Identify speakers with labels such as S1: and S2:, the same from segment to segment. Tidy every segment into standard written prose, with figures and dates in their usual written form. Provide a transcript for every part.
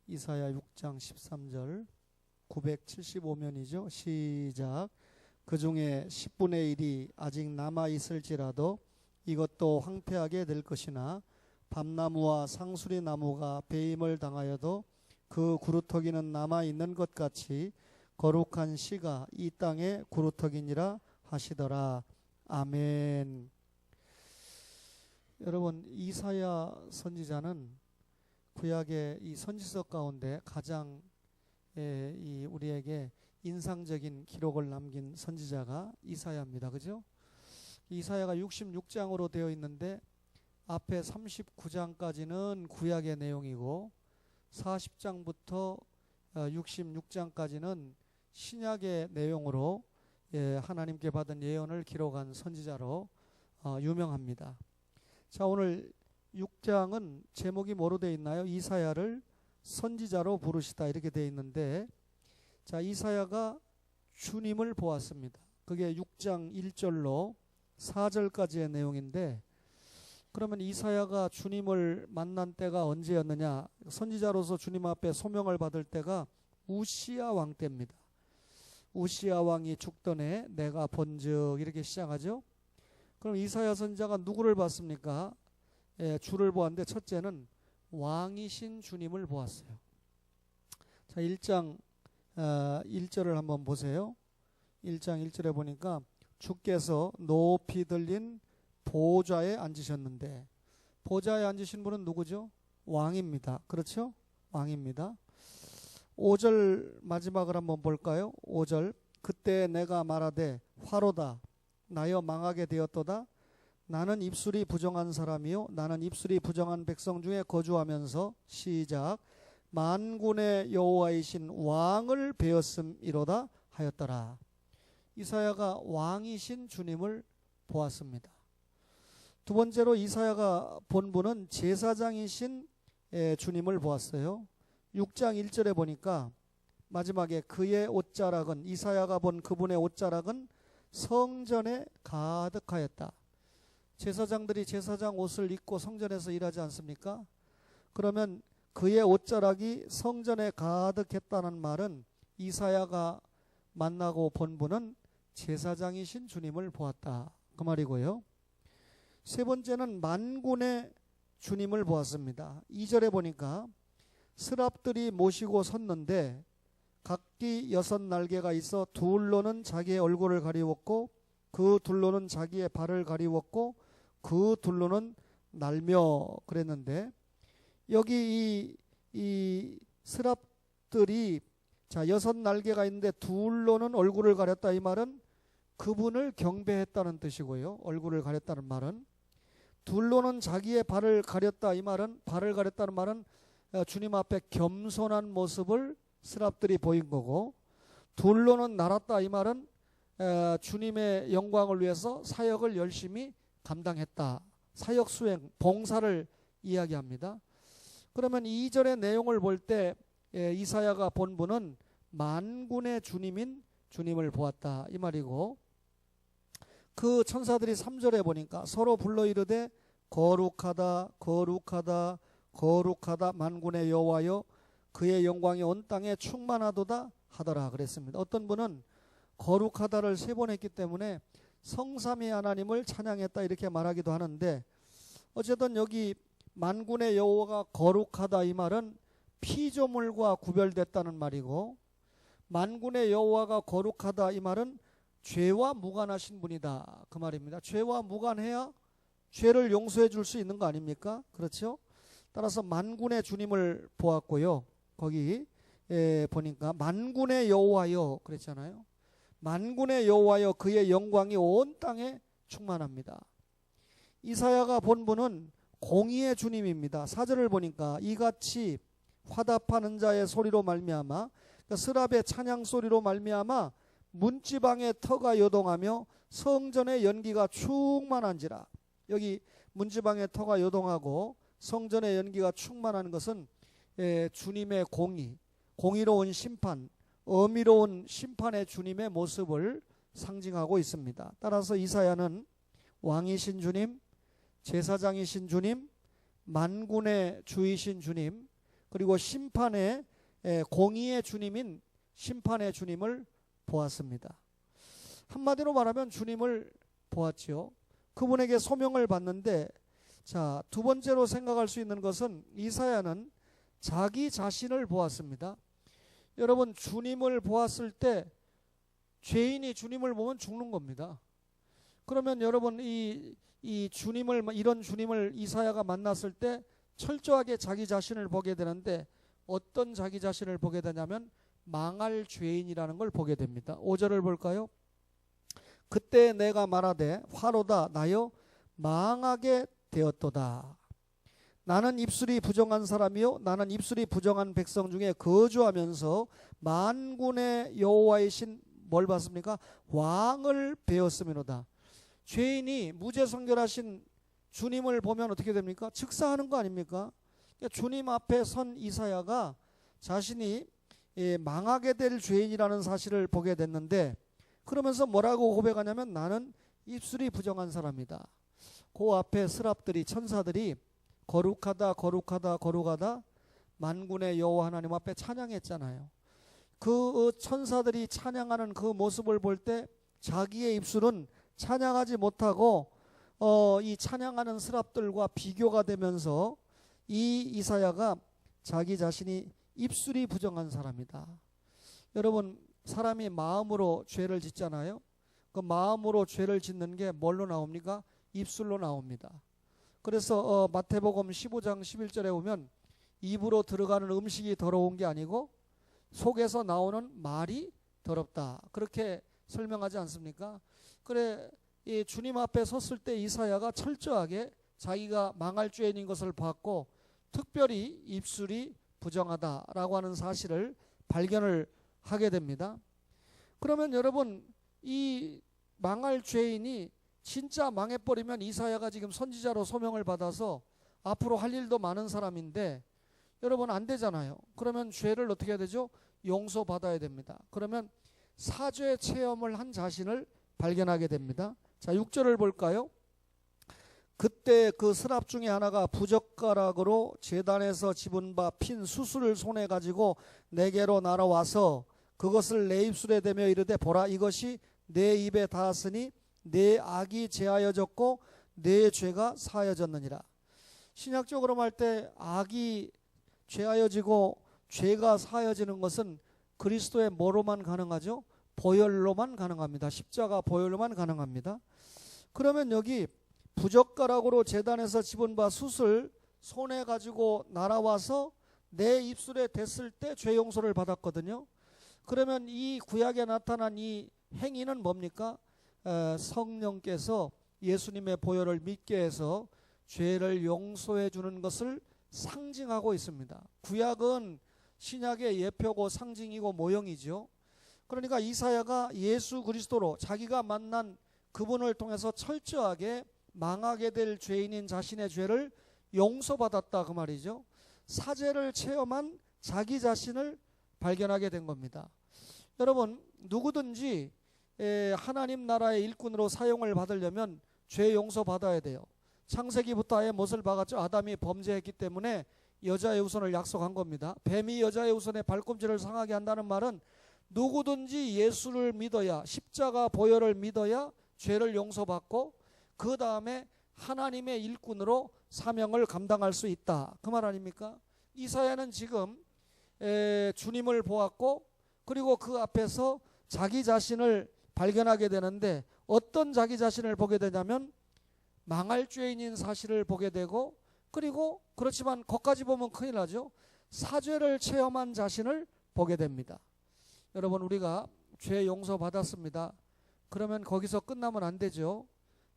S1: 이사야 6장 13절 975면이죠. 시작. 그 중에 10분의 1이 아직 남아있을지라도 이것도 황폐하게 될 것이나 밤나무와 상수리 나무가 배임을 당하여도 그 구루터기는 남아있는 것 같이 거룩한 씨가 이 땅의 구루터기니라 하시더라. 아멘. 여러분, 이사야 선지자는 구약의 이 선지서 가운데 가장 우리에게 인상적인 기록을 남긴 선지자가 이사야입니다. 그죠? 이사야가 66장으로 되어 있는데 앞에 39장까지는 구약의 내용이고 40장부터 66장까지는 신약의 내용으로 하나님께 받은 예언을 기록한 선지자로 유명합니다. 자, 오늘 6장은 제목이 뭐로 되어 있나요? 이사야를 선지자로 부르시다 이렇게 되어 있는데, 자, 이사야가 주님을 보았습니다. 그게 6장 1절로 4절까지의 내용인데, 그러면 이사야가 주님을 만난 때가 언제였느냐? 선지자로서 주님 앞에 소명을 받을 때가 우시야 왕 때입니다. 우시야 왕이 죽던 해 내가 본즉 이렇게 시작하죠. 그럼 이사야 선지자가 누구를 봤습니까? 주를 보았는데 첫째는 왕이신 주님을 보았어요. 자, 1장 1절을 한번 보세요. 1장 1절에 보니까 주께서 높이 들린 보좌에 앉으셨는데, 보좌에 앉으신 분은 누구죠? 왕입니다. 그렇죠? 왕입니다. 5절 마지막을 한번 볼까요? 5절. 그때 내가 말하되 화로다 나여 망하게 되었도다. 나는 입술이 부정한 사람이요 나는 입술이 부정한 백성 중에 거주하면서 시작. 만군의 여호와이신 왕을 배웠음이로다 하였더라. 이사야가 왕이신 주님을 보았습니다. 두 번째로 이사야가 본 분은 제사장이신 주님을 보았어요. 6장 1절에 보니까 마지막에 그의 옷자락은, 이사야가 본 그분의 옷자락은 성전에 가득하였다. 제사장들이 제사장 옷을 입고 성전에서 일하지 않습니까? 그러면 그의 옷자락이 성전에 가득했다는 말은 이사야가 만나고 본 분은 제사장이신 주님을 보았다, 그 말이고요. 세 번째는 만군의 주님을 보았습니다. 2절에 보니까 스랍들이 모시고 섰는데 각기 6날개가 있어 둘로는 자기의 얼굴을 가리웠고 그 둘로는 자기의 발을 가리웠고 그 둘로는 날며 그랬는데, 여기 이 스랍들이 자 6날개가 있는데 둘로는 얼굴을 가렸다, 이 말은 그분을 경배했다는 뜻이고요. 얼굴을 가렸다는 말은, 둘로는 자기의 발을 가렸다, 이 말은, 발을 가렸다는 말은 주님 앞에 겸손한 모습을 스랍들이 보인 거고, 둘로는 날았다, 이 말은 주님의 영광을 위해서 사역을 열심히 감당했다, 사역 수행, 봉사를 이야기합니다. 그러면 2절의 내용을 볼 때 이사야가 본 분은 만군의 주님인 주님을 보았다, 이 말이고, 그 천사들이 3절에 보니까 서로 불러 이르되 거룩하다 거룩하다 거룩하다 만군의 여호와여 그의 영광이 온 땅에 충만하도다 하더라 그랬습니다. 어떤 분은 거룩하다를 3번 했기 때문에 성삼위 하나님을 찬양했다 이렇게 말하기도 하는데, 어쨌든 여기 만군의 여호와가 거룩하다, 이 말은 피조물과 구별됐다는 말이고, 만군의 여호와가 거룩하다, 이 말은 죄와 무관하신 분이다, 그 말입니다. 죄와 무관해야 죄를 용서해 줄 수 있는 거 아닙니까? 그렇죠? 따라서 만군의 주님을 보았고요. 거기 보니까 만군의 여호와여 그랬잖아요. 만군의 여호와여 그의 영광이 온 땅에 충만합니다. 이사야가 본 분은 공의의 주님입니다. 4절을 보니까 이같이 화답하는 자의 소리로 말미암아, 그러니까 스랍의 찬양 소리로 말미암아 문지방의 터가 요동하며 성전의 연기가 충만한지라. 여기 문지방의 터가 요동하고 성전의 연기가 충만한 것은 주님의 공의, 공의로운 심판, 어미로운 심판의 주님의 모습을 상징하고 있습니다. 따라서 이사야는 왕이신 주님, 제사장이신 주님, 만군의 주이신 주님, 그리고 심판의 공의의 주님인 심판의 주님을 보았습니다. 한마디로 말하면 주님을 보았지요. 그분에게 소명을 받는데, 자, 두 번째로 생각할 수 있는 것은 이사야는 자기 자신을 보았습니다. 여러분, 주님을 보았을 때 죄인이 주님을 보면 죽는 겁니다. 그러면 여러분 이 주님을, 이런 주님을 이사야가 만났을 때 철저하게 자기 자신을 보게 되는데, 어떤 자기 자신을 보게 되냐면 망할 죄인이라는 걸 보게 됩니다. 5절을 볼까요? 그때 내가 말하되 화로다 나여 망하게 되었도다. 나는 입술이 부정한 사람이요 나는 입술이 부정한 백성 중에 거주하면서 만군의 여호와이신 뭘 봤습니까? 왕을 배웠음이로다. 죄인이 무죄성결하신 주님을 보면 어떻게 됩니까? 즉사하는 거 아닙니까? 그러니까 주님 앞에 선 이사야가 자신이 망하게 될 죄인이라는 사실을 보게 됐는데, 그러면서 뭐라고 고백하냐면 나는 입술이 부정한 사람이다. 그 앞에 스랍들이, 천사들이 거룩하다 거룩하다 거룩하다 만군의 여호와 하나님 앞에 찬양했잖아요. 그 천사들이 찬양하는 그 모습을 볼 때 자기의 입술은 찬양하지 못하고 이 찬양하는 스랍들과 비교가 되면서 이 이사야가 자기 자신이 입술이 부정한 사람이다. 여러분, 사람이 마음으로 죄를 짓잖아요. 그 마음으로 죄를 짓는 게 뭘로 나옵니까? 입술로 나옵니다. 그래서 마태복음 15장 11절에 보면 입으로 들어가는 음식이 더러운 게 아니고 속에서 나오는 말이 더럽다, 그렇게 설명하지 않습니까? 그래, 이 주님 앞에 섰을 때 이사야가 철저하게 자기가 망할 죄인인 것을 봤고, 특별히 입술이 부정하다라고 하는 사실을 발견을 하게 됩니다. 그러면 여러분, 이 망할 죄인이 진짜 망해버리면 이사야가 지금 선지자로 소명을 받아서 앞으로 할 일도 많은 사람인데, 여러분 안 되잖아요. 그러면 죄를 어떻게 해야 되죠? 용서받아야 됩니다. 그러면 사죄 체험을 한 자신을 발견하게 됩니다. 자, 6절을 볼까요? 그때 그 스랍 중에 하나가 부젓가락으로 제단에서 집은 바 핀 수수를 손에 가지고 내게로 날아와서 그것을 내 입술에 대며 이르되 보라, 이것이 내 입에 닿았으니 내 악이 제하여졌고 내 죄가 사하여졌느니라. 신약적으로 말 때 악이 죄하여지고 죄가 사하여지는 것은 그리스도의 뭐로만 가능하죠? 보혈로만 가능합니다. 십자가 보혈로만 가능합니다. 그러면 여기 부젓가락으로 제단에서 집은 바 숯을 손에 가지고 날아와서 내 입술에 댔을 때 죄 용서를 받았거든요. 그러면 이 구약에 나타난 이 행위는 뭡니까? 성령께서 예수님의 보혈을 믿게 해서 죄를 용서해 주는 것을 상징하고 있습니다. 구약은 신약의 예표고 상징이고 모형이죠. 그러니까 이사야가 예수 그리스도로 자기가 만난 그분을 통해서 철저하게 망하게 될 죄인인 자신의 죄를 용서받았다, 그 말이죠. 사죄를 체험한 자기 자신을 발견하게 된 겁니다. 여러분, 누구든지 하나님 나라의 일꾼으로 사용을 받으려면 죄 용서받아야 돼요. 창세기부터 아예 못을 박았죠. 아담이 범죄했기 때문에 여자의 후손을 약속한 겁니다. 뱀이 여자의 후손의 발꿈치를 상하게 한다는 말은 누구든지 예수를 믿어야, 십자가 보혈을 믿어야 죄를 용서받고 그 다음에 하나님의 일꾼으로 사명을 감당할 수 있다, 그 말 아닙니까? 이사야는 지금 주님을 보았고, 그리고 그 앞에서 자기 자신을 발견하게 되는데, 어떤 자기 자신을 보게 되냐면 망할 죄인인 사실을 보게 되고, 그리고 그렇지만 거기까지 보면 큰일 나죠. 사죄를 체험한 자신을 보게 됩니다. 여러분, 우리가 죄 용서 받았습니다. 그러면 거기서 끝나면 안 되죠.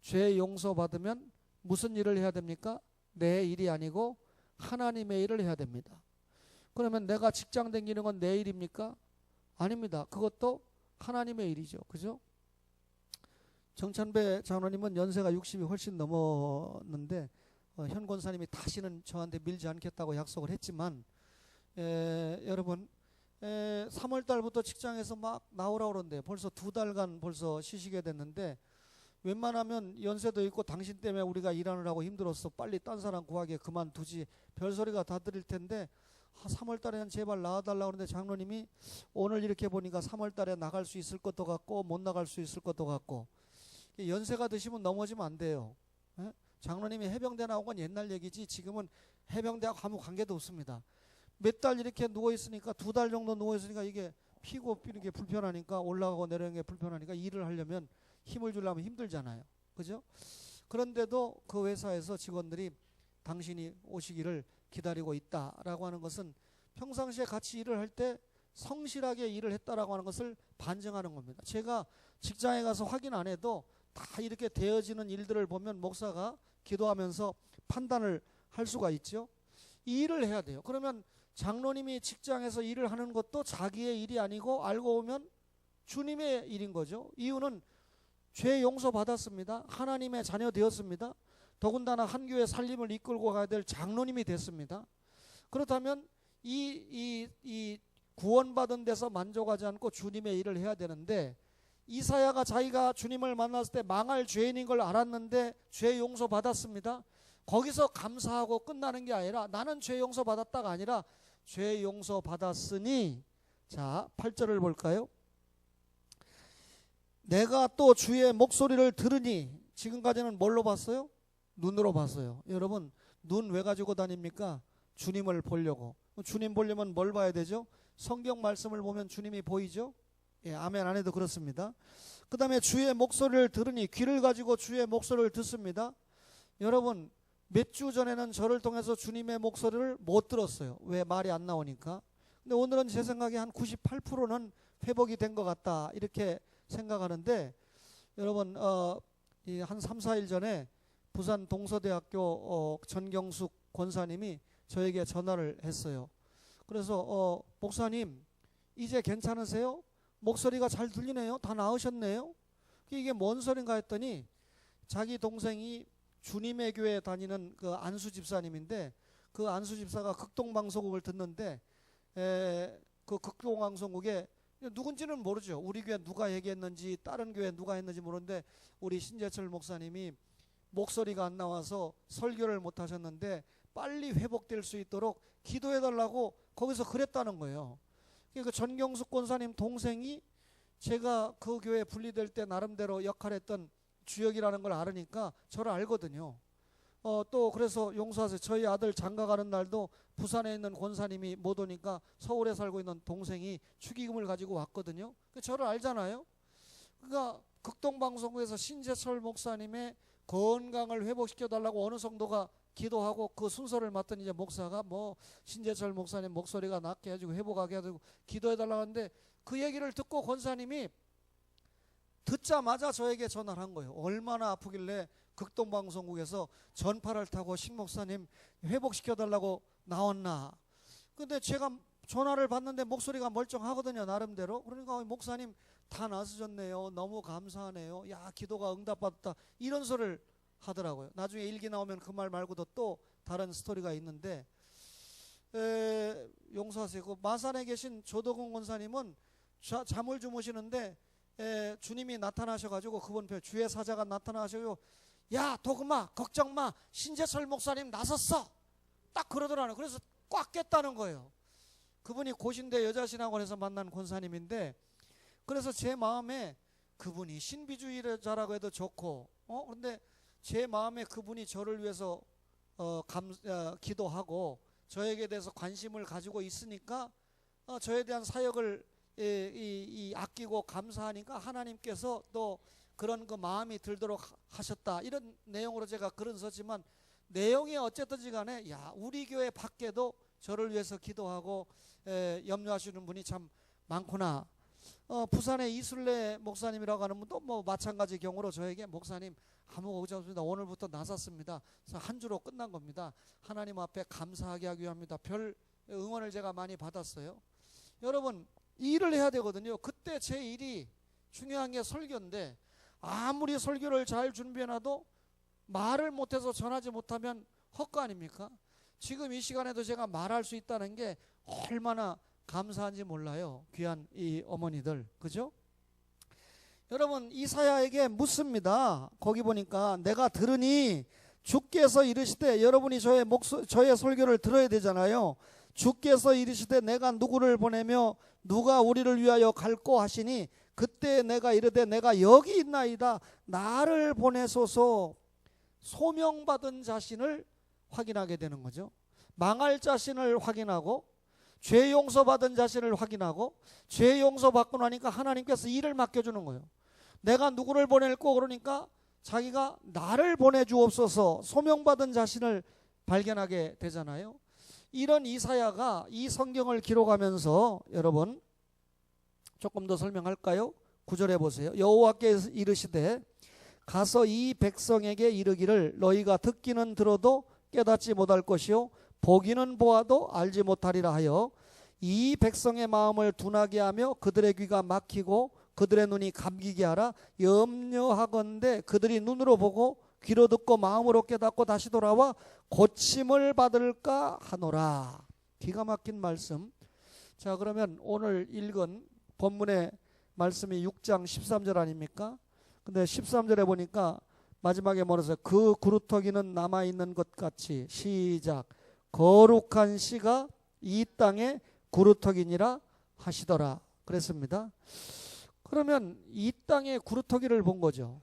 S1: 죄 용서 받으면 무슨 일을 해야 됩니까? 내 일이 아니고 하나님의 일을 해야 됩니다. 그러면 내가 직장 다니는 건 내 일입니까? 아닙니다. 그것도 하나님의 일이죠. 그죠? 정찬배 장로님은 연세가 60이 훨씬 넘었는데 현 권사님이 다시는 저한테 밀지 않겠다고 약속을 했지만, 여러분 3월 달부터 직장에서 막 나오라고 그러는데 벌써 2달간 벌써 쉬시게 됐는데, 웬만하면 연세도 있고 당신 때문에 우리가 일하느라고 힘들었어, 빨리 딴 사람 구하게 그만두지, 별소리가 다 들릴 텐데 3월 달에는 제발 나와달라고 하는데 장로님이 오늘 이렇게 보니까 3월 달에 나갈 수 있을 것도 같고 못 나갈 수 있을 것도 같고, 연세가 드시면 넘어지면 안 돼요. 예? 장로님이 해병대 나온 건 옛날 얘기지 지금은 해병대하고 아무 관계도 없습니다. 몇 달 이렇게 누워있으니까 2달 정도 누워있으니까 이게 피고 이렇게 불편하니까 올라가고 내려가는 게 불편하니까 일을 하려면 힘을 주려면 힘들잖아요. 그죠? 그런데도 그 회사에서 직원들이 당신이 오시기를 기다리고 있다라고 하는 것은 평상시에 같이 일을 할 때 성실하게 일을 했다라고 하는 것을 반증하는 겁니다. 제가 직장에 가서 확인 안 해도 다 이렇게 되어지는 일들을 보면 목사가 기도하면서 판단을 할 수가 있죠. 이 일을 해야 돼요. 그러면 장로님이 직장에서 일을 하는 것도 자기의 일이 아니고 알고 보면 주님의 일인 거죠. 이유는 죄 용서 받았습니다. 하나님의 자녀 되었습니다. 더군다나 한 교회 살림을 이끌고 가야 될 장로님이 됐습니다. 그렇다면 이 구원받은 데서 만족하지 않고 주님의 일을 해야 되는데, 이사야가 자기가 주님을 만났을 때 망할 죄인인 걸 알았는데 죄 용서 받았습니다. 거기서 감사하고 끝나는 게 아니라 나는 죄 용서 받았다가 아니라 죄 용서 받았으니, 자 8절을 볼까요? 내가 또 주의 목소리를 들으니, 지금까지는 뭘로 봤어요? 눈으로 봤어요. 여러분 눈 왜 가지고 다닙니까? 주님을 보려고. 주님 보려면 뭘 봐야 되죠? 성경 말씀을 보면 주님이 보이죠? 예, 아멘 안 해도 그렇습니다. 그 다음에 주의 목소리를 들으니, 귀를 가지고 주의 목소리를 듣습니다. 여러분 몇 주 전에는 저를 통해서 주님의 목소리를 못 들었어요. 왜? 말이 안 나오니까. 근데 오늘은 제 생각에 한 98%는 회복이 된 것 같다 이렇게 생각하는데, 여러분 한 3, 4일 전에 부산 동서대학교 전경숙 권사님이 저에게 전화를 했어요. 그래서 목사님 이제 괜찮으세요? 목소리가 잘 들리네요. 다 나으셨네요. 이게 뭔 소린가 했더니 자기 동생이 주님의 교회 다니는 그 안수 집사님인데, 그 안수 집사가 극동방송국을 듣는데 그 극동방송국에 누군지는 모르죠. 우리 교회 누가 얘기했는지 다른 교회 누가 했는지 모르는데 우리 신재철 목사님이 목소리가 안 나와서 설교를 못 하셨는데 빨리 회복될 수 있도록 기도해달라고 거기서 그랬다는 거예요. 그 전경숙 권사님 동생이 제가 그 교회 분리될 때 나름대로 역할했던 주역이라는 걸 알으니까 저를 알거든요. 또 그래서 용서하세요. 저희 아들 장가 가는 날도 부산에 있는 권사님이 못 오니까 서울에 살고 있는 동생이 축의금을 가지고 왔거든요. 저를 알잖아요. 그러니까 극동방송국에서 신재철 목사님의 건강을 회복시켜달라고 어느 성도가 기도하고 그 순서를 맡던 이제 목사가 뭐 신재철 목사님 목소리가 낫게 해주고 회복하게 해주고 기도해달라고 하는데, 그 얘기를 듣고 권사님이 듣자마자 저에게 전화를 한 거예요. 얼마나 아프길래 극동방송국에서 전파를 타고 신 목사님 회복시켜달라고 나왔나. 근데 제가 전화를 받는데 목소리가 멀쩡하거든요, 나름대로. 그러니까 목사님 다 나으셨네요. 너무 감사하네요. 야, 기도가 응답받았다. 이런 소리를 하더라고요. 나중에 일기 나오면 그 말 말고도 또 다른 스토리가 있는데, 용서하세요. 그 마산에 계신 조덕은 권사님은 잠을 주무시는데 주님이 나타나셔가지고 그분 주의 사자가 나타나셔가지고 야 도금아 걱정마 신재철 목사님 나섰어 딱 그러더라고요. 그래서 꽉 깼다는 거예요. 그분이 고신대 여자신학원에서 만난 권사님인데, 그래서 제 마음에 그분이 신비주의자라고 해도 좋고 그런데 제 마음에 그분이 저를 위해서 기도하고 저에게 대해서 관심을 가지고 있으니까 저에 대한 사역을 아끼고 감사하니까 하나님께서 또 그런 그 마음이 들도록 하셨다, 이런 내용으로 제가 글은 썼지만, 내용이 어쨌든지 간에 야 우리 교회 밖에도 저를 위해서 기도하고 염려하시는 분이 참 많구나. 부산의 이술래 목사님이라고 하는 분도 뭐 마찬가지 경우로 저에게 목사님 아무 걱정 없습니다. 오늘부터 나섰습니다. 그래서 한 주로 끝난 겁니다. 하나님 앞에 감사하게 하기 위함입니다. 별 응원을 제가 많이 받았어요. 여러분 일을 해야 되거든요. 그때 제 일이 중요한 게 설교인데, 아무리 설교를 잘 준비해놔도 말을 못해서 전하지 못하면 헛거 아닙니까? 지금 이 시간에도 제가 말할 수 있다는 게 얼마나 감사한지 몰라요. 귀한 이 어머니들, 그죠? 여러분 이사야에게 묻습니다. 거기 보니까 내가 들으니 주께서 이르시되, 여러분이 저의 설교를 들어야 되잖아요. 주께서 이르시되 내가 누구를 보내며 누가 우리를 위하여 갈꼬 하시니 그때 내가 이르되 내가 여기 있나이다. 나를 보내소서. 소명받은 자신을 확인하게 되는 거죠. 망할 자신을 확인하고 죄 용서받은 자신을 확인하고 죄 용서받고 나니까 하나님께서 일을 맡겨주는 거예요. 내가 누구를 보낼고 그러니까 자기가 나를 보내주옵소서. 소명받은 자신을 발견하게 되잖아요. 이런 이사야가 이 성경을 기록하면서 여러분 조금 더 설명할까요? 9절에 보세요. 여호와께서 이르시되 가서 이 백성에게 이르기를 너희가 듣기는 들어도 깨닫지 못할 것이요 보기는 보아도 알지 못하리라 하여 이 백성의 마음을 둔하게 하며 그들의 귀가 막히고 그들의 눈이 감기게 하라. 염려하건대 그들이 눈으로 보고 귀로 듣고 마음으로 깨닫고 다시 돌아와 고침을 받을까 하노라. 기가 막힌 말씀. 자, 그러면 오늘 읽은 본문의 말씀이 6장 13절 아닙니까? 근데 13절에 보니까 마지막에 뭐라서 그 구루터기는 남아있는 것 같이 시작 거룩한 씨가 이 땅에 구루터기니라 하시더라 그랬습니다. 그러면 이 땅에 구루터기를 본 거죠.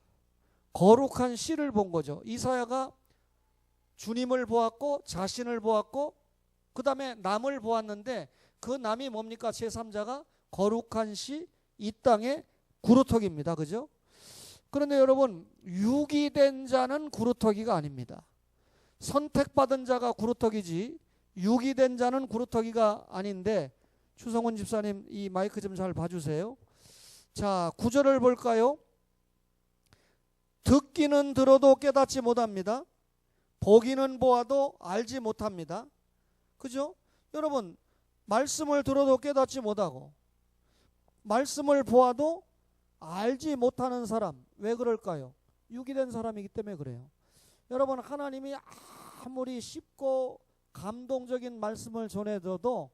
S1: 거룩한 씨를 본 거죠. 이사야가 주님을 보았고 자신을 보았고 그 다음에 남을 보았는데 그 남이 뭡니까? 제3자가 거룩한 씨 이 땅에 구루터기입니다. 그죠? 그런데 여러분 유기된 자는 구루터기가 아닙니다. 선택받은 자가 구루터기지 유기된 자는 구루터기가 아닌데 추성훈 집사님 이 마이크 좀 잘 봐주세요. 자 9절을 볼까요? 듣기는 들어도 깨닫지 못합니다. 보기는 보아도 알지 못합니다. 그죠? 여러분 말씀을 들어도 깨닫지 못하고 말씀을 보아도 알지 못하는 사람 왜 그럴까요? 유기된 사람이기 때문에 그래요. 여러분 하나님이 아무리 쉽고 감동적인 말씀을 전해줘도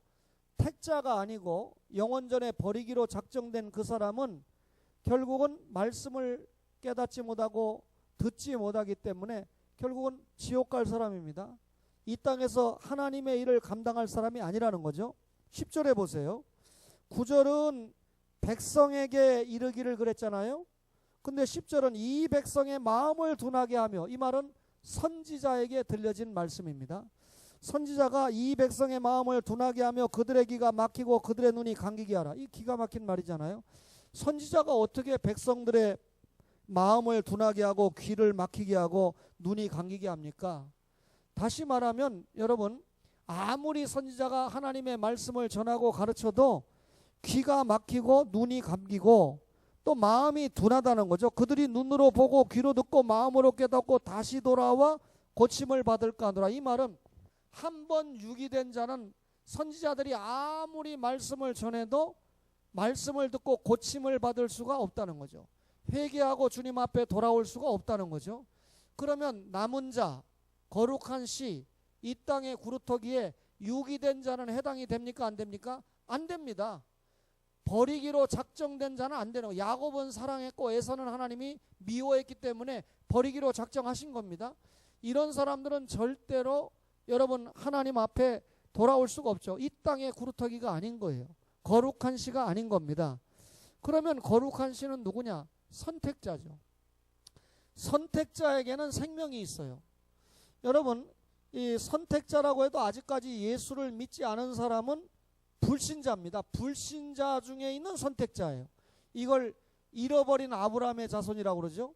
S1: 택자가 아니고 영원전에 버리기로 작정된 그 사람은 결국은 말씀을 깨닫지 못하고 듣지 못하기 때문에 결국은 지옥 갈 사람입니다. 이 땅에서 하나님의 일을 감당할 사람이 아니라는 거죠. 10절에 보세요. 9절은 백성에게 이르기를 그랬잖아요. 근데 10절은 이 백성의 마음을 둔하게 하며 이 말은 선지자에게 들려진 말씀입니다. 선지자가 이 백성의 마음을 둔하게 하며 그들의 귀가 막히고 그들의 눈이 감기게 하라. 이 기가 막힌 말이잖아요. 선지자가 어떻게 백성들의 마음을 둔하게 하고 귀를 막히게 하고 눈이 감기게 합니까? 다시 말하면 여러분 아무리 선지자가 하나님의 말씀을 전하고 가르쳐도 귀가 막히고 눈이 감기고 또 마음이 둔하다는 거죠. 그들이 눈으로 보고 귀로 듣고 마음으로 깨닫고 다시 돌아와 고침을 받을까 하노라. 이 말은 한 번 유기된 자는 선지자들이 아무리 말씀을 전해도 말씀을 듣고 고침을 받을 수가 없다는 거죠. 회개하고 주님 앞에 돌아올 수가 없다는 거죠. 그러면 남은 자 거룩한 씨 이 땅의 구루터기에 유기된 자는 해당이 됩니까? 안 됩니까? 안 됩니다. 버리기로 작정된 자는 안 되는 거예요. 야곱은 사랑했고 에서는 하나님이 미워했기 때문에 버리기로 작정하신 겁니다. 이런 사람들은 절대로 여러분 하나님 앞에 돌아올 수가 없죠. 이 땅의 구루터기가 아닌 거예요. 거룩한 씨가 아닌 겁니다. 그러면 거룩한 씨는 누구냐? 선택자죠. 선택자에게는 생명이 있어요. 여러분 이 선택자라고 해도 아직까지 예수를 믿지 않은 사람은 불신자입니다. 불신자 중에 있는 선택자예요. 이걸 잃어버린 아브라함의 자손이라고 그러죠.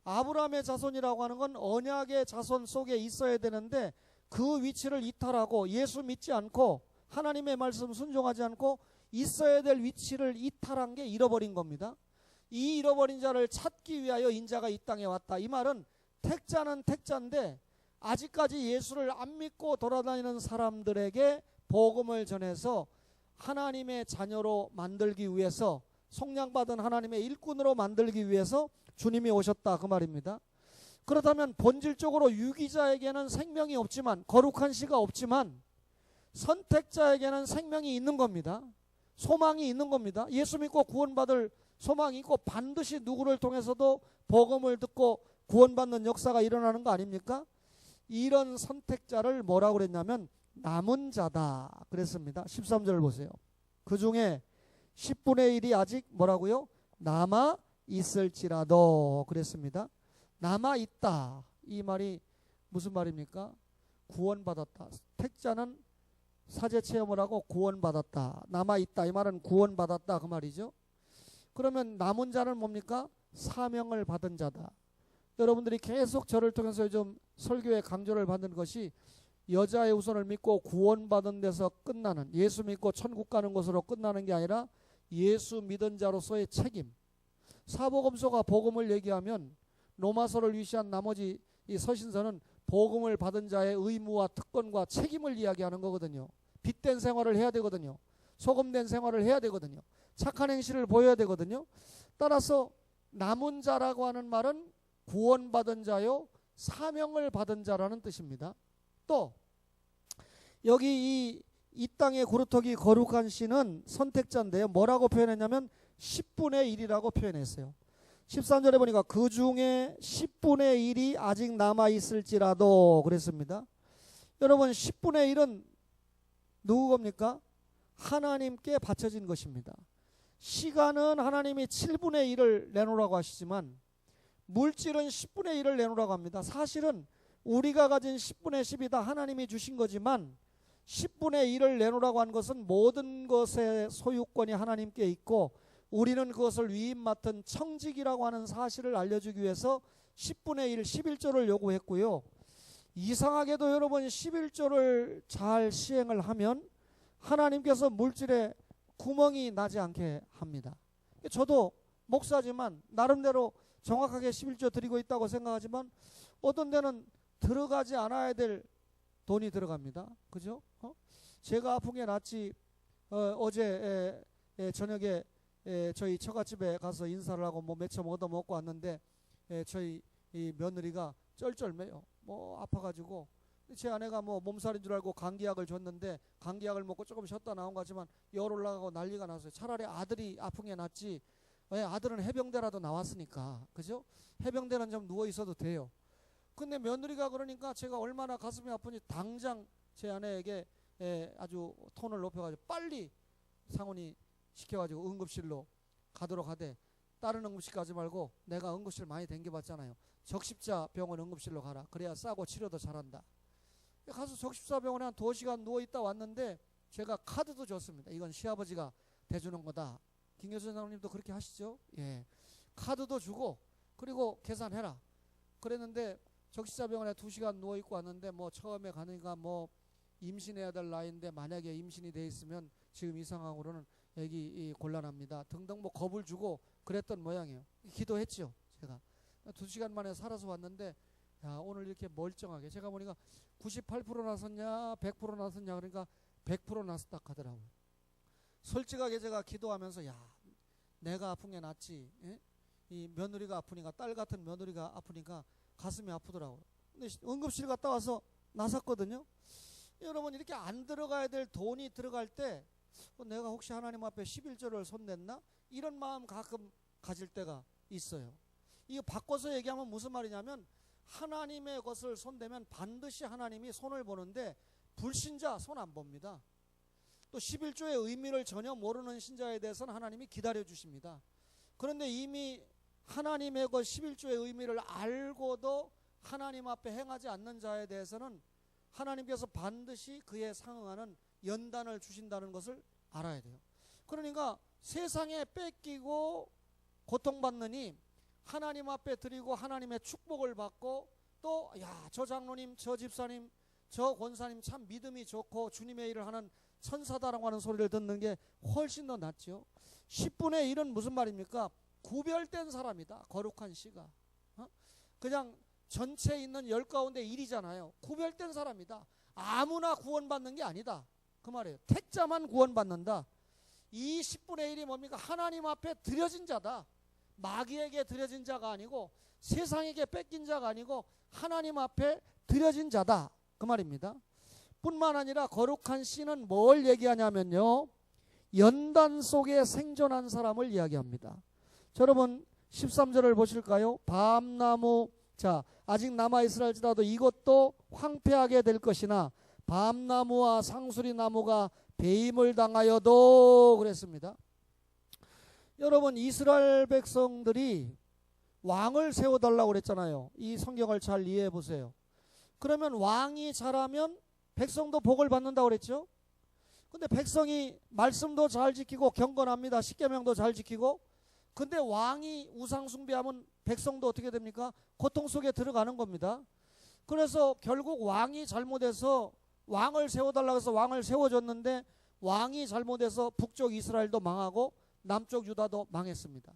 S1: 아브라함의 자손이라고 하는 건 언약의 자손 속에 있어야 되는데 그 위치를 이탈하고 예수 믿지 않고 하나님의 말씀 순종하지 않고 있어야 될 위치를 이탈한 게 잃어버린 겁니다. 이 잃어버린 자를 찾기 위하여 인자가 이 땅에 왔다. 이 말은 택자는 택자인데 아직까지 예수를 안 믿고 돌아다니는 사람들에게 복음을 전해서 하나님의 자녀로 만들기 위해서 속량받은 하나님의 일꾼으로 만들기 위해서 주님이 오셨다 그 말입니다. 그렇다면 본질적으로 유기자에게는 생명이 없지만 거룩한 씨가 없지만 선택자에게는 생명이 있는 겁니다. 소망이 있는 겁니다. 예수 믿고 구원받을 소망이 있고 반드시 누구를 통해서도 복음을 듣고 구원받는 역사가 일어나는 거 아닙니까? 이런 선택자를 뭐라고 그랬냐면 남은 자다 그랬습니다. 13절 보세요. 그 중에 10분의 1이 아직 뭐라고요? 남아 있을지라도 그랬습니다. 남아 있다. 이 말이 무슨 말입니까? 구원받았다. 택자는 사제 체험을 하고 구원받았다. 남아 있다. 이 말은 구원받았다 그 말이죠. 그러면 남은 자는 뭡니까? 사명을 받은 자다. 여러분들이 계속 저를 통해서 좀 설교에 강조를 받는 것이 여자의 우선을 믿고 구원받은 데서 끝나는, 예수 믿고 천국 가는 것으로 끝나는 게 아니라 예수 믿은 자로서의 책임. 사복음서가 복음을 얘기하면 로마서를 위시한 나머지 이 서신서는 복음을 받은 자의 의무와 특권과 책임을 이야기하는 거거든요. 빛된 생활을 해야 되거든요. 소금된 생활을 해야 되거든요. 착한 행실을 보여야 되거든요. 따라서 남은 자라고 하는 말은 구원받은 자요 사명을 받은 자라는 뜻입니다. 또 여기 이 땅의 구루터기 거룩한 씨는 선택자인데요. 뭐라고 표현했냐면 10분의 1이라고 표현했어요. 13절에 보니까 그 중에 10분의 1이 아직 남아있을지라도 그랬습니다. 여러분 10분의 1은 누구 겁니까? 하나님께 바쳐진 것입니다. 시간은 하나님이 7분의 1을 내놓으라고 하시지만 물질은 10분의 1을 내놓으라고 합니다. 사실은 우리가 가진 10분의 10이 다 하나님이 주신 거지만 10분의 1을 내놓으라고 한 것은 모든 것의 소유권이 하나님께 있고 우리는 그것을 위임 맡은 청직이라고 하는 사실을 알려주기 위해서 10분의 1, 11조를 요구했고요. 이상하게도 여러분 11조를 잘 시행을 하면 하나님께서 물질에 구멍이 나지 않게 합니다. 저도 목사지만 나름대로 정확하게 11조 드리고 있다고 생각하지만 어떤 데는 들어가지 않아야 될 돈이 들어갑니다. 그죠? 제가 아픈 게 낫지 어제 저녁에 저희 처갓집에 가서 인사를 하고 뭐 몇점 얻어먹고 왔는데 저희 이 며느리가 쩔쩔매요. 뭐 아파가지고 제 아내가 뭐 몸살인 줄 알고 감기약을 줬는데 감기약을 먹고 조금 쉬었다 나온 것 같지만 열 올라가고 난리가 났어요. 차라리 아들이 아픈 게 낫지. 왜? 아들은 해병대라도 나왔으니까. 그죠? 해병대는 좀 누워 있어도 돼요. 근데 며느리가 그러니까 제가 얼마나 가슴이 아픈지 당장 제 아내에게 아주 톤을 높여가지고 빨리 상훈이 시켜가지고 응급실로 가도록 하되 다른 응급실 가지 말고 내가 응급실 많이 댕겨봤잖아요. 적십자 병원 응급실로 가라. 그래야 싸고 치료도 잘한다. 가서 적십자 병원에 한 2시간 누워있다 왔는데 제가 카드도 줬습니다. 이건 시아버지가 대주는 거다. 김교수 선생님도 그렇게 하시죠? 예, 카드도 주고 그리고 계산해라. 그랬는데 적십자 병원에 2시간 누워있고 왔는데 뭐 처음에 가니까 뭐 임신해야 될 나이인데 만약에 임신이 돼 있으면 지금 이 상황으로는 애기 곤란합니다. 등등 뭐 겁을 주고 그랬던 모양이에요. 기도했죠. 제가 2시간 만에 살아서 왔는데 야, 오늘 이렇게 멀쩡하게 제가 보니까 98% 나섰냐 100% 나섰냐 그러니까 100% 나섰다 하더라고요. 솔직하게 제가 기도하면서 야 내가 아픈 게 낫지. 예? 이 며느리가 아프니까 딸 같은 며느리가 아프니까 가슴이 아프더라고요. 근데 응급실 갔다 와서 나섰거든요. 여러분 이렇게 안 들어가야 될 돈이 들어갈 때 내가 혹시 하나님 앞에 11조를 손댔나? 이런 마음 가끔 가질 때가 있어요. 이거 바꿔서 얘기하면 무슨 말이냐면 하나님의 것을 손대면 반드시 하나님이 손을 보는데 불신자 손 안 봅니다. 또 11조의 의미를 전혀 모르는 신자에 대해서는 하나님이 기다려 주십니다. 그런데 이미 하나님의 것 11조의 의미를 알고도 하나님 앞에 행하지 않는 자에 대해서는 하나님께서 반드시 그에 상응하는 연단을 주신다는 것을 알아야 돼요. 그러니까 세상에 뺏기고 고통받느니 하나님 앞에 드리고 하나님의 축복을 받고 또 야, 저 장로님, 저 집사님, 저 권사님 참 믿음이 좋고 주님의 일을 하는 천사다라고 하는 소리를 듣는 게 훨씬 더 낫죠. 10분의 1은 무슨 말입니까? 구별된 사람이다. 거룩한 씨가 그냥 전체에 있는 10 가운데 1이잖아요. 구별된 사람이다. 아무나 구원받는 게 아니다. 그 말이에요. 택자만 구원받는다. 이 10분의 1이 뭡니까? 하나님 앞에 드려진 자다. 마귀에게 드려진 자가 아니고 세상에게 뺏긴 자가 아니고 하나님 앞에 드려진 자다. 그 말입니다. 뿐만 아니라 거룩한 씨는 뭘 얘기하냐면요. 연단 속에 생존한 사람을 이야기합니다. 자, 여러분 13절을 보실까요? 밤나무 자 아직 남아있으라 할지라도 이것도 황폐하게 될 것이나 밤나무와 상수리 나무가 배임을 당하여도 그랬습니다. 여러분, 이스라엘 백성들이 왕을 세워달라고 그랬잖아요. 이 성경을 잘 이해해 보세요. 그러면 왕이 잘하면 백성도 복을 받는다고 그랬죠. 근데 백성이 말씀도 잘 지키고 경건합니다. 십계명도 잘 지키고. 근데 왕이 우상 숭배하면 백성도 어떻게 됩니까? 고통 속에 들어가는 겁니다. 그래서 결국 왕이 잘못해서 왕을 세워달라고 해서 왕을 세워줬는데 왕이 잘못해서 북쪽 이스라엘도 망하고 남쪽 유다도 망했습니다.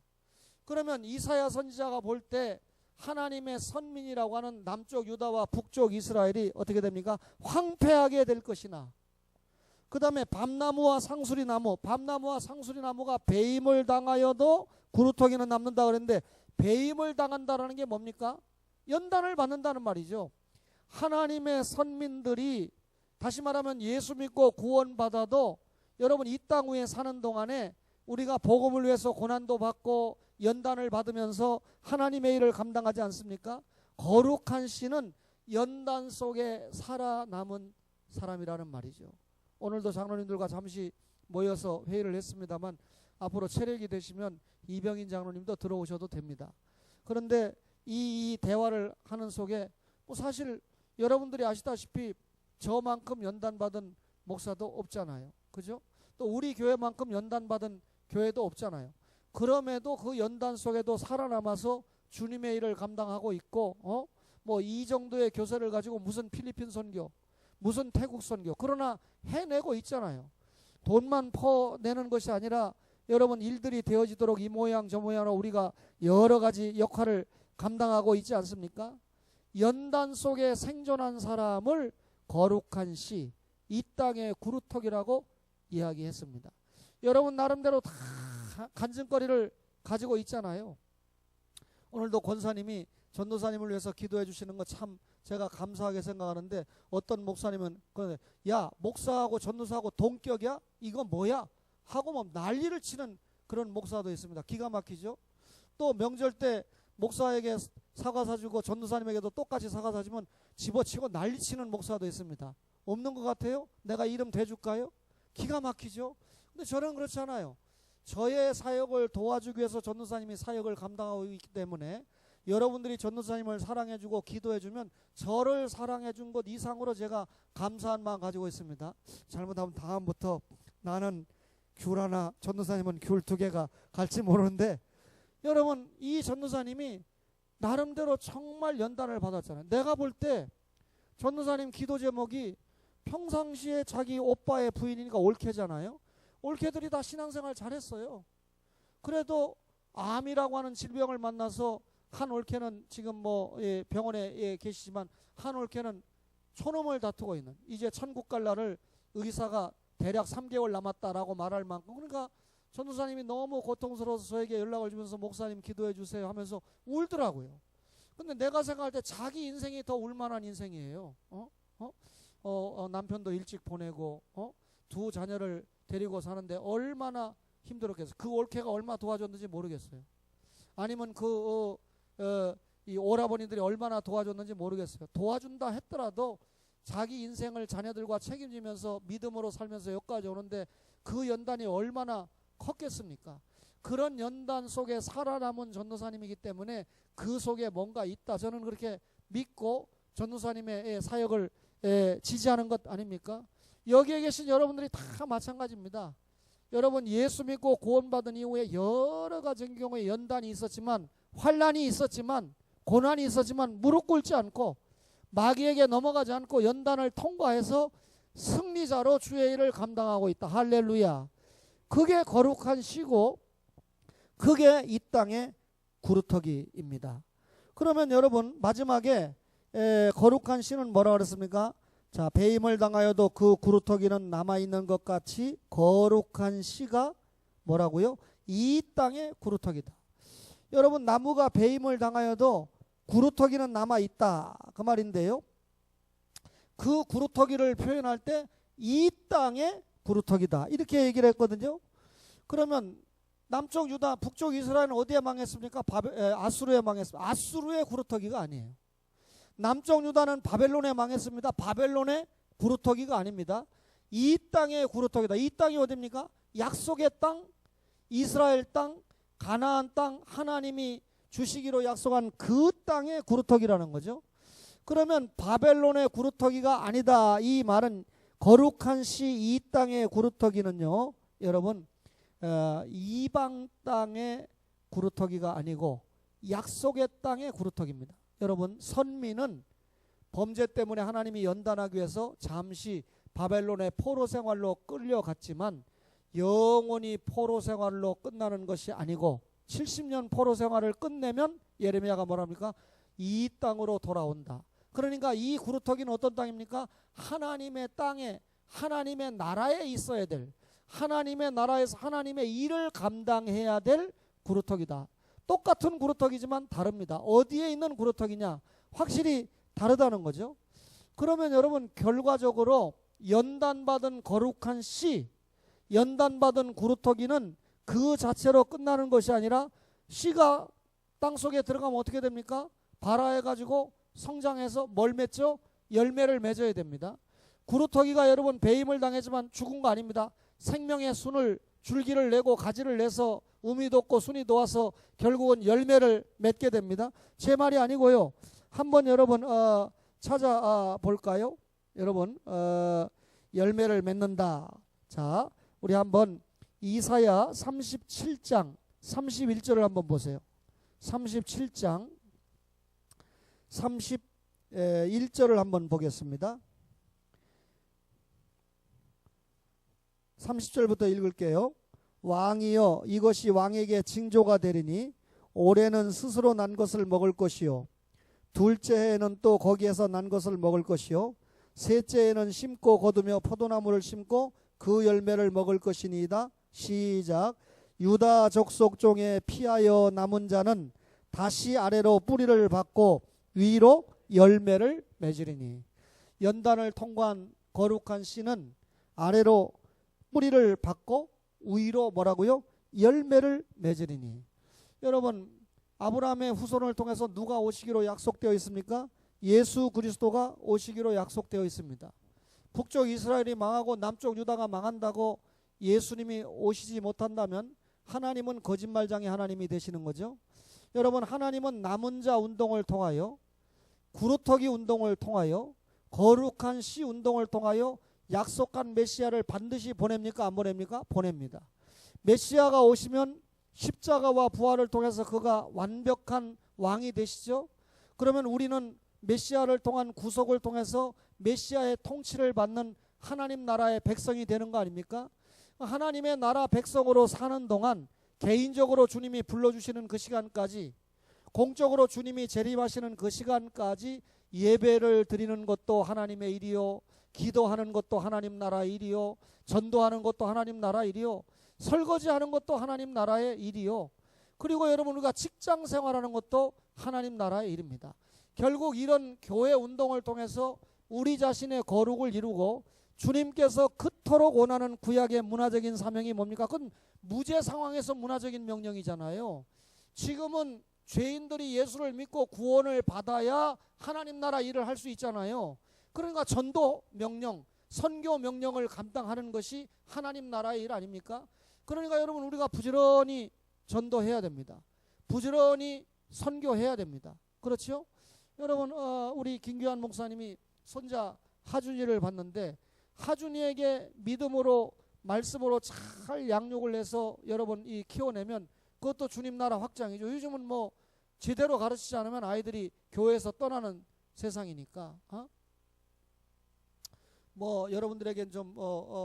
S1: 그러면 이사야 선지자가 볼 때 하나님의 선민이라고 하는 남쪽 유다와 북쪽 이스라엘이 어떻게 됩니까? 황폐하게 될 것이나, 그 다음에 밤나무와 상수리나무가 배임을 당하여도 구루터기는 남는다 그랬는데, 배임을 당한다라는 게 뭡니까? 연단을 받는다는 말이죠. 하나님의 선민들이, 다시 말하면 예수 믿고 구원받아도 여러분 이 땅 위에 사는 동안에 우리가 복음을 위해서 고난도 받고 연단을 받으면서 하나님의 일을 감당하지 않습니까? 거룩한 씨는 연단 속에 살아남은 사람이라는 말이죠. 오늘도 장로님들과 잠시 모여서 회의를 했습니다만 앞으로 체력이 되시면 이병인 장로님도 들어오셔도 됩니다. 그런데 이 대화를 하는 속에 사실 여러분들이 아시다시피 저만큼 연단받은 목사도 없잖아요. 그죠? 또 우리 교회만큼 연단받은 교회도 없잖아요. 그럼에도 그 연단 속에도 살아남아서 주님의 일을 감당하고 있고, 뭐 이 정도의 교세를 가지고 무슨 필리핀 선교, 무슨 태국 선교, 그러나 해내고 있잖아요. 돈만 퍼내는 것이 아니라 여러분 일들이 되어지도록 이 모양 저 모양으로 우리가 여러 가지 역할을 감당하고 있지 않습니까? 연단 속에 생존한 사람을 거룩한 씨, 이 땅의 구루터기라고 이야기했습니다. 여러분 나름대로 다 간증거리를 가지고 있잖아요. 오늘도 권사님이 전도사님을 위해서 기도해 주시는 거 참 제가 감사하게 생각하는데, 어떤 목사님은 야, 목사하고 전도사하고 동격이야? 이거 뭐야? 하고 뭐 난리를 치는 그런 목사도 있습니다. 기가 막히죠. 또 명절 때 목사에게 사과 사주고 전도사님에게도 똑같이 사과 사주면 집어치고 난리치는 목사도 있습니다. 없는 것 같아요? 내가 이름 대줄까요? 기가 막히죠. 근데 저는 그렇지 않아요. 저의 사역을 도와주기 위해서 전도사님이 사역을 감당하고 있기 때문에 여러분들이 전도사님을 사랑해주고 기도해주면 저를 사랑해준 것 이상으로 제가 감사한 마음 가지고 있습니다. 잘못하면 다음부터 나는 귤 하나, 전도사님은 귤 2개가 갈지 모르는데, 여러분 이 전도사님이 나름대로 정말 연단을 받았잖아요. 내가 볼 때 전도사님 기도 제목이 평상시에 자기 오빠의 부인이니까 올케잖아요. 올케들이 다 신앙생활 잘했어요. 그래도 암이라고 하는 질병을 만나서 한 올케는 지금 뭐 병원에 계시지만 한 올케는 초놈을 다투고 있는, 이제 천국 갈 날을 의사가 대략 3개월 남았다라고 말할 만큼, 그러니까 전도사님이 너무 고통스러워서 저에게 연락을 주면서 목사님 기도해 주세요 하면서 울더라고요. 근데 내가 생각할 때 자기 인생이 더 울만한 인생이에요. 남편도 일찍 보내고 2 자녀를 데리고 사는데 얼마나 힘들었겠어요. 그 올케가 얼마 도와줬는지 모르겠어요. 아니면 이 오라버니들이 얼마나 도와줬는지 모르겠어요. 도와준다 했더라도 자기 인생을 자녀들과 책임지면서 믿음으로 살면서 여기까지 오는데 그 연단이 얼마나 컸겠습니까? 그런 연단 속에 살아남은 전도사님이기 때문에 그 속에 뭔가 있다, 저는 그렇게 믿고 전도사님의 사역을 지지하는 것 아닙니까? 여기에 계신 여러분들이 다 마찬가지입니다. 여러분 예수 믿고 구원받은 이후에 여러 가지 경우에 연단이 있었지만, 환난이 있었지만, 고난이 있었지만 무릎 꿇지 않고 마귀에게 넘어가지 않고 연단을 통과해서 승리자로 주의 일을 감당하고 있다. 할렐루야. 그게 거룩한 시고 그게 이 땅의 구루터기입니다. 그러면 여러분 마지막에 거룩한 시는 뭐라고 그랬습니까? 자, 배임을 당하여도 그 구루터기는 남아있는 것 같이 거룩한 시가 뭐라고요? 이 땅의 구루터기다. 여러분 나무가 배임을 당하여도 구루터기는 남아있다, 그 말인데요. 그 구루터기를 표현할 때 이 땅의 구루터기다 이렇게 얘기를 했거든요. 그러면 남쪽 유다, 북쪽 이스라엘은 어디에 망했습니까? 아수르에 망했습니다. 아수르의 구루터기가 아니에요. 남쪽 유다는 바벨론에 망했습니다. 바벨론의 구루터기가 아닙니다. 이 땅의 구루터기다. 이 땅이 어디입니까? 약속의 땅, 이스라엘 땅, 가나안 땅, 하나님이 주시기로 약속한 그 땅의 구루터기라는 거죠. 그러면 바벨론의 구루터기가 아니다. 이 말은 거룩한 시 이 땅의 구루터기는요, 여러분, 이방 땅의 구루터기가 아니고 약속의 땅의 구루터기입니다. 여러분, 선민은 범죄 때문에 하나님이 연단하기 위해서 잠시 바벨론의 포로 생활로 끌려갔지만 영원히 포로 생활로 끝나는 것이 아니고 70년 포로 생활을 끝내면 예레미야가 뭐랍니까? 이 땅으로 돌아온다. 그러니까 이 구루터기는 어떤 땅입니까? 하나님의 땅에, 하나님의 나라에 있어야 될, 하나님의 나라에서 하나님의 일을 감당해야 될 구루터기다. 똑같은 구루터기지만 다릅니다. 어디에 있는 구루터기냐? 확실히 다르다는 거죠. 그러면 여러분, 결과적으로 연단받은 거룩한 씨, 연단받은 구루터기는 그 자체로 끝나는 것이 아니라 씨가 땅속에 들어가면 어떻게 됩니까? 발화해가지고 성장해서 뭘 맺죠? 열매를 맺어야 됩니다. 구루터기가 여러분 배임을 당했지만 죽은 거 아닙니다. 생명의 순을, 줄기를 내고 가지를 내서 음이 돋고 순이 돋아서 결국은 열매를 맺게 됩니다. 제 말이 아니고요. 한번 여러분 찾아볼까요? 여러분, 열매를 맺는다. 자, 우리 한번 이사야 37장 31절을 한번 보세요. 37장 31절을 한번 보겠습니다. 30절부터 읽을게요. 왕이여, 이것이 왕에게 징조가 되리니 올해는 스스로 난 것을 먹을 것이요, 둘째 해에는 또 거기에서 난 것을 먹을 것이요, 셋째 해에는 심고 거두며 포도나무를 심고 그 열매를 먹을 것이니이다. 시작. 유다 족속 중에 피하여 남은 자는 다시 아래로 뿌리를 받고 위로 열매를 맺으리니. 연단을 통과한 거룩한 씨는 아래로 뿌리를 받고 위로 뭐라고요? 열매를 맺으리니. 여러분, 아브라함의 후손을 통해서 누가 오시기로 약속되어 있습니까? 예수 그리스도가 오시기로 약속되어 있습니다. 북쪽 이스라엘이 망하고 남쪽 유다가 망한다고 예수님이 오시지 못한다면 하나님은 거짓말장의 하나님이 되시는 거죠. 여러분, 하나님은 남은 자 운동을 통하여, 구루터기 운동을 통하여, 거룩한 씨 운동을 통하여 약속한 메시아를 반드시 보냅니까? 안 보냅니까? 보냅니다. 메시아가 오시면 십자가와 부활을 통해서 그가 완벽한 왕이 되시죠. 그러면 우리는 메시아를 통한 구속을 통해서 메시아의 통치를 받는 하나님 나라의 백성이 되는 거 아닙니까? 하나님의 나라 백성으로 사는 동안 개인적으로 주님이 불러주시는 그 시간까지, 공적으로 주님이 재림하시는 그 시간까지 예배를 드리는 것도 하나님의 일이요, 기도하는 것도 하나님 나라 일이요, 전도하는 것도 하나님 나라 일이요, 설거지하는 것도 하나님 나라의 일이요, 그리고 여러분 우리가 직장 생활하는 것도 하나님 나라의 일입니다. 결국 이런 교회 운동을 통해서 우리 자신의 거룩을 이루고 주님께서 그토록 원하는 구약의 문화적인 사명이 뭡니까? 그건 무죄 상황에서 문화적인 명령이잖아요. 지금은 죄인들이 예수를 믿고 구원을 받아야 하나님 나라 일을 할 수 있잖아요. 그러니까 전도 명령, 선교 명령을 감당하는 것이 하나님 나라의 일 아닙니까? 그러니까 여러분 우리가 부지런히 전도해야 됩니다. 부지런히 선교해야 됩니다. 그렇죠? 여러분 우리 김규환 목사님이 손자 하준이를 봤는데 하준이에게 믿음으로 말씀으로 잘 양육을 해서 여러분 이 키워내면 그것도 주님 나라 확장이죠. 요즘은 뭐 제대로 가르치지 않으면 아이들이 교회에서 떠나는 세상이니까 뭐 여러분들에겐 좀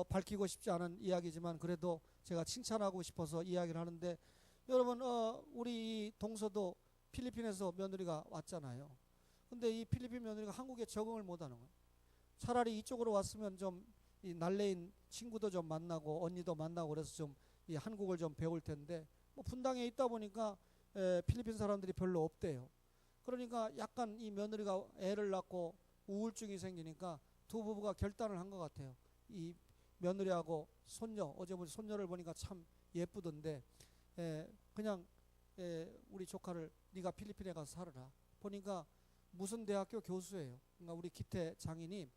S1: 밝히고 싶지 않은 이야기지만 그래도 제가 칭찬하고 싶어서 이야기를 하는데, 여러분 우리 동서도 필리핀에서 며느리가 왔잖아요. 근데 이 필리핀 며느리가 한국에 적응을 못하는 거예요. 차라리 이쪽으로 왔으면 좀 이 날래인 친구도 좀 만나고 언니도 만나고 그래서 좀 이 한국을 좀 배울 텐데 뭐 분당에 있다 보니까 필리핀 사람들이 별로 없대요. 그러니까 약간 이 며느리가 애를 낳고 우울증이 생기니까 두 부부가 결단을 한 것 같아요. 이 며느리하고 손녀, 어제 우리 손녀를 보니까 참 예쁘던데 그냥 우리 조카를 네가 필리핀에 가서 살아라. 보니까 무슨 대학교 교수예요. 그러니까 우리 기태 장인이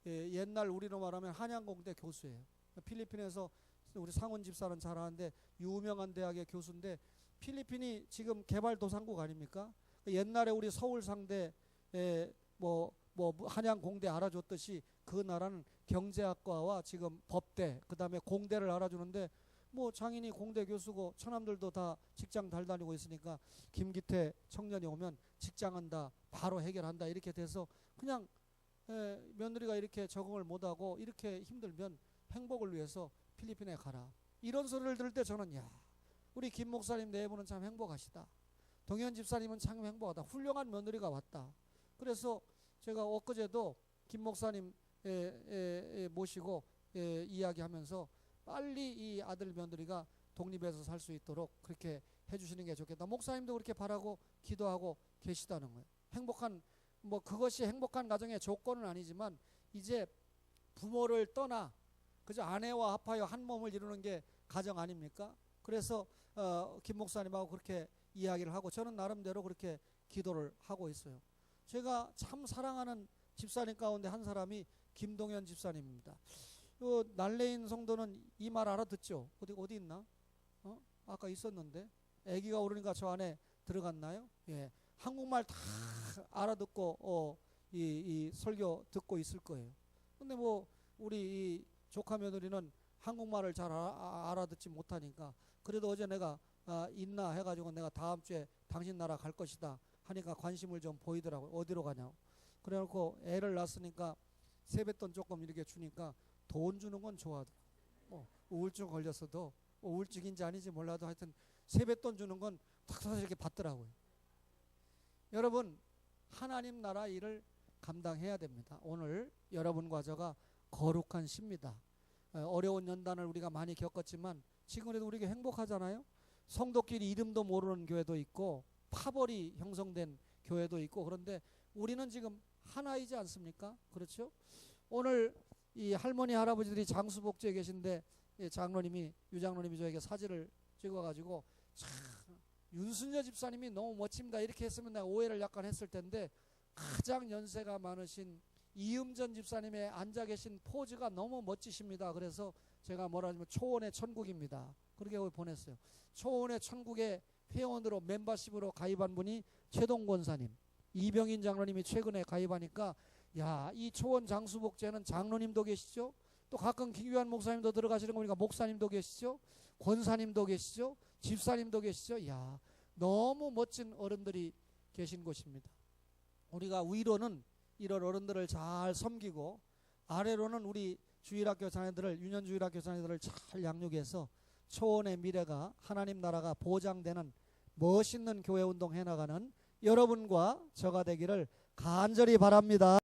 S1: 옛날 우리로 말하면 한양공대 교수예요. 필리핀에서 우리 상훈 집사는 잘 아는데 유명한 대학의 교수인데 필리핀이 지금 개발도상국 아닙니까? 옛날에 우리 서울상대 뭐 한양공대 알아줬듯이 그 나라는 경제학과와 지금 법대 그다음에 공대를 알아주는데 뭐 장인이 공대 교수고 처남들도 다 직장 잘 다니고 있으니까 김기태 청년이 오면 직장은 다 바로 해결한다 이렇게 돼서 그냥 며느리가 이렇게 적응을 못하고 이렇게 힘들면 행복을 위해서 필리핀에 가라. 이런 소리를 들을 때 저는 야 우리 김 목사님 내부는 참 행복하시다. 동현 집사님은 참 행복하다. 훌륭한 며느리가 왔다. 그래서 제가 엊그제도 김 목사님 모시고 이야기하면서 빨리 이 아들 며느리가 독립해서 살 수 있도록 그렇게 해주시는 게 좋겠다. 목사님도 그렇게 바라고 기도하고 계시다는 거예요. 행복한 뭐 그것이 행복한 가정의 조건은 아니지만 이제 부모를 떠나 그저 아내와 합하여 한 몸을 이루는 게 가정 아닙니까? 그래서 김 목사님하고 그렇게 이야기를 하고 저는 나름대로 그렇게 기도를 하고 있어요. 제가 참 사랑하는 집사님 가운데 한 사람이 김동현 집사님입니다. 날래인 성도는 이 말 알아듣죠? 어디 있나? 아까 있었는데 아기가 오르니까 저 안에 들어갔나요? 예, 한국말 다 알아듣고 이 설교 듣고 있을 거예요. 근데 뭐 우리 이 조카 며느리는 한국말을 잘 알아듣지 못하니까 그래도 어제 내가 있나 해가지고 내가 다음 주에 당신 나라 갈 것이다 하니까 관심을 좀 보이더라고요. 어디로 가냐고. 그래놓고 애를 낳았으니까 세뱃돈 조금 이렇게 주니까 돈 주는 건 좋아하더라고요. 우울증 걸렸어도 우울증인지 아닌지 몰라도 하여튼 세뱃돈 주는 건 탁탁 이렇게 받더라고요. 여러분 하나님 나라 일을 감당해야 됩니다. 오늘 여러분과 저가 거룩한 시입니다. 어려운 연단을 우리가 많이 겪었지만 지금이라도 우리가 행복하잖아요. 성도끼리 이름도 모르는 교회도 있고 파벌이 형성된 교회도 있고 그런데 우리는 지금 하나이지 않습니까? 그렇죠? 오늘 이 할머니 할아버지들이 장수복지에 계신데 유장로님이 저에게 사진을 찍어가지고 참 윤순여 집사님이 너무 멋집니다 이렇게 했으면 내가 오해를 약간 했을 텐데 가장 연세가 많으신 이음전 집사님의 앉아 계신 포즈가 너무 멋지십니다. 그래서 제가 뭐라 하냐면 초원의 천국입니다. 그렇게 보냈어요. 초원의 천국의 회원으로 멤버십으로 가입한 분이 최동 권사님, 이병인 장로님이 최근에 가입하니까 야, 이 초원 장수복제는 장로님도 계시죠? 또 가끔 김규환 목사님도 들어가시는 거 보니까 목사님도 계시죠? 권사님도 계시죠? 집사님도 계시죠? 야, 너무 멋진 어른들이 계신 곳입니다. 우리가 위로는 이런 어른들을 잘 섬기고 아래로는 우리 주일학교 자녀들을 유년주일학교 자녀들을 잘 양육해서 초원의 미래가 하나님 나라가 보장되는 멋있는 교회 운동 해나가는 여러분과 저가 되기를 간절히 바랍니다.